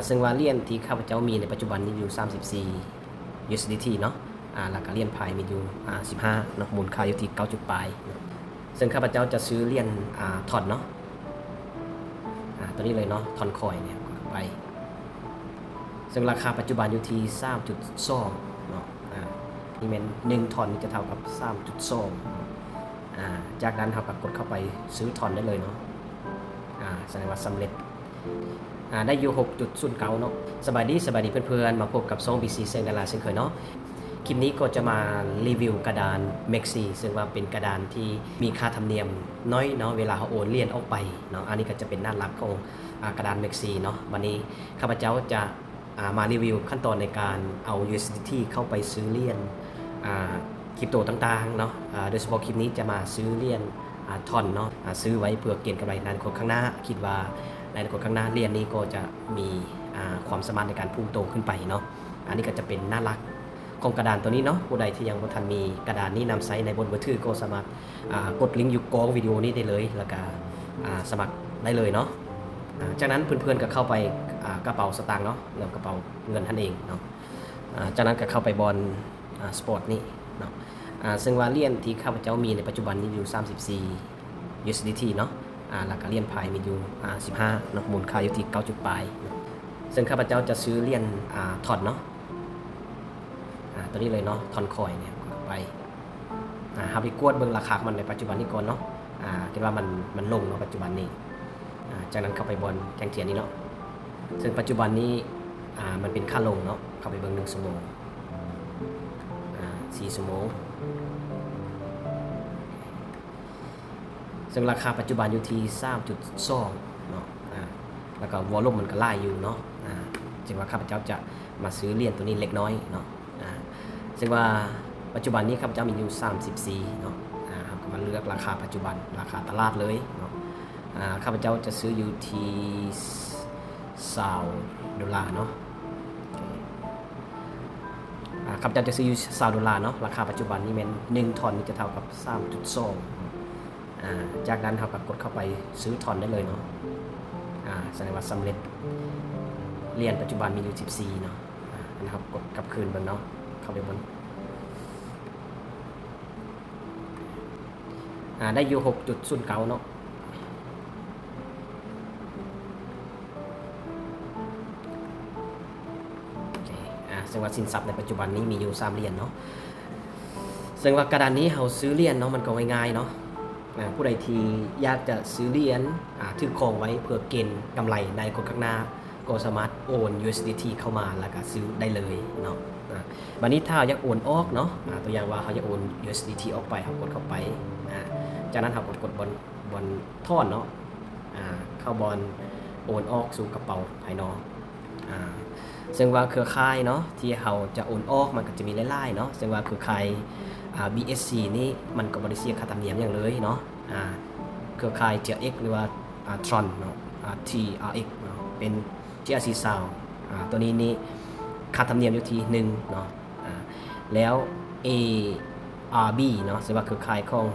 ซึ่งว่าเหรียญที่ข้าพเจ้ามีในปัจจุบันนี้อยู่34 USDT เนาะแล้วก็เหรียญพายมีอยู่15เนาะมูลค่าอยู่ที่9 ปลายซึ่งข้าพเจ้าจะซื้อเหรียญถอนเนาะตัวนี้เลยเนาะถอนคอยเนี่ยไปซึ่งราคาปัจจุบันอยู่ที่3.2เนาะนี่เป็น1ถอนนี่จะเท่ากับ3.2จากนั้นเราก็กดเข้าไปซื้อถอนได้เลยเนาะแสดงว่าสำเร็จได้อยู่ 6.09 เนาะสบายดีเพื่อนๆมาพบกับ2 BC เซงดาราเช่นเคยเนาะคลิปนี้ก็จะมารีวิวกระดาน Maxi ซึ่งว่าเป็นกระดานที่มีค่าธรรมเนียมน้อยเนาะเวลาเขาโอนเหรียญออกไปเนาะอันนี้ก็จะเป็นหน้าหลักของกระดาน Maxi เนาะวันนี้ข้าพเจ้าจะมารีวิวขั้นตอนในการเอา USDT เข้าไปซื้อเหรียญคริปโตต่างๆเนาะโดยเฉพาะคลิปนี้จะมาซื้อเหรียญทอนเนาะซื้อไว้เพื่อเก็งกำไรในอนาคตข้างหน้าคิดว่าในอนาคตข้างหน้าเหรียญนี้ก็จะมีความสามารถในการพุ่งโตขึ้นไปเนาะอันนี้ก็จะเป็นหน้าหลักของกระดานตัวนี้เนาะผู้ใดที่ยังไม่ทันมีกระดานนี้นำใช้ในบนมือถือก็สามารถกดลิงก์อยู่กองวิดีโอนี้ได้เลยแล้วก็สมัครได้เลยเนาะจากนั้นเพื่อนๆก็เข้าไปกระเป๋าสตางค์เนาะแล้วกระเป๋าเงินท่านเองเนาะจากนั้นก็เข้าไปบอลสปอร์ตนี่เนาะซึ่งว่าเหรียญที่ข้าพเจ้ามีในปัจจุบันนี้อยู่34 USDT เนาะแล้วก็เหรียญพายมีอยู่15เนาะมูลค่าอยู่ที่9 ปลายซึ่งข้าพเจ้าจะซื้อเหรียญถอนเนาะตัวนี้เลยเนาะถอนคอยเนี่ยไปครับไปกวดเบิ่งราคามันในปัจจุบันนี้ก่อนเนาะคิดว่ามันลงเนาะปัจจุบันนี้จากนั้นเข้าไปบอลแจ้งเทียนนี้เนาะซึ่งปัจจุบันนี้มันเป็นค่าลงเนาะเข้าไปเบิ่ง1 ชั่วโมง4 ชั่วโมงซึ่งราคาปัจจุบันอยู่ที่3.2เนาะแล้วก็วอลลุ่มมันก็ไล่อยู่เนาะจึงว่าข้าพเจ้าจะมาซื้อเหรียญตัวนี้เล็กน้อยเนาะซึ่งว่าปัจจุบันนี้ข้าพเจ้ามีอยู่34เนาะครับก็มาเลือกราคาปัจจุบันราคาตลาดเลยเนาะข้าพเจ้าจะซื้ออยู่ที่$20เนาะข้าพเจ้าจะซื้ออยู่$20เนาะราคาปัจจุบันนี้เป็น1ถอนนี่จะเท่ากับ3.2จากนั้นเราก็กดเข้าไปซื้อถอนได้เลยเนาะแสดงว่าสำเร็จเหรียญปัจจุบันมีอยู่14เนาะนะครับกดกลับคืนบนเนาะเข้าไปบนได้อยู่ 6.09 เนาะซึ่งว่าสินทรัพย์ในปัจจุบันนี้มีอยู่3เหรียญเนาะซึ่งว่ากระดานนี้เราซื้อเหรียญเนาะมันก็ง่ายๆเนาะผู้ใดที่อยากจะซื้อเหรียญถือครองไว้เพื่อเก็งกำไรในคนข้างหน้าก็สามารถโอน USDT เข้ามาแล้วก็ซื้อได้เลยเนาะวันนี้ถ้าอยากโอนออกเนาะตัวอย่างว่าเขาจะโอน USDT ออกไปเขากดเข้าไปจากนั้นเขากดบนท่อนเนาะเข้าบอลโอนออกสู่กระเป๋าภายนอกซึ่งว่าเครือข่ายเนาะที่เขาจะโอนออกมันก็จะมีหลายๆเนาะซึ่งว่าเครือข่ายBSC นี่มันก็บริเสียค่าธรรมเนียมอย่างเลยเนาะเครือข่าย TRX หรือว่าTron เนาะTRX เนาะเป็น GRC Sound ตัวนี้นี่ค่าธรรมเนียมอยู่ที่1เนาะแล้ว ARB เนาะซึ่งว่าเครือข่ายของ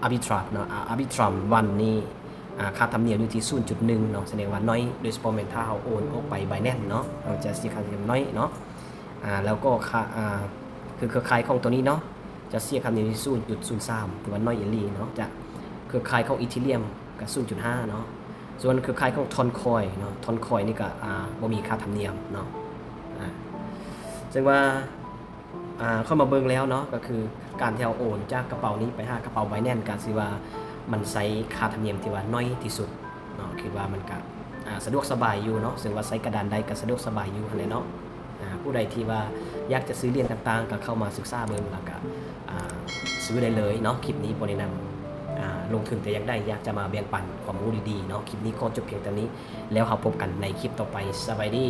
Arbitrum เนาะ Arbitrum วันนี้ค่าธรรมเนียมอยู่ที่ 0.1 เนาะแสดงว่าน้อยโดยเฉพาะถ้าเราโอนออกไป Binance เนาะเราจะเสียค่าธรรมเนียมน้อยเนาะแล้วก็ค่าคือเครือข่ายของตัวนี้เนาะจะเสียค่าธรรมเนียมที่ 0.03 ถือว่าน้อยอย่างลีเนาะจะเครือข่ายของอีเธเรียมก็ 0.5 เนาะส่วนเครือข่ายของทอนคอยเนาะทอนคอยนี่ก็บ่มีค่าธรรมเนียมเนาะซึ่งว่าเข้ามาเบิ่งแล้วเนาะก็คือการที่เราโอนจากกระเป๋านี้ไปหากระเป๋า Binance ก็สิว่ามันใช้ค่าธรรมเนียมที่ว่าน้อยที่สุดเนาะคิดว่ามันก็สะดวกสบายอยู่เนาะซึ่งว่าใช้กระดานใดก็สะดวกสบายอยู่หั่นแหละเนาะผู้ใดที่ว่าอยากจะซื้อเหรียญต่างๆก็เข้ามาศึกษาเบิ่งแล้วก็ซื้อได้เลยเนาะคลิปนี้บ่แนะนำลงทุนแต่อยากจะมาแบ่งปันความรู้ดีๆเนาะคลิปนี้ก็จบเพียงเท่านี้แล้วเราพบกันในคลิปต่อไปสบายดี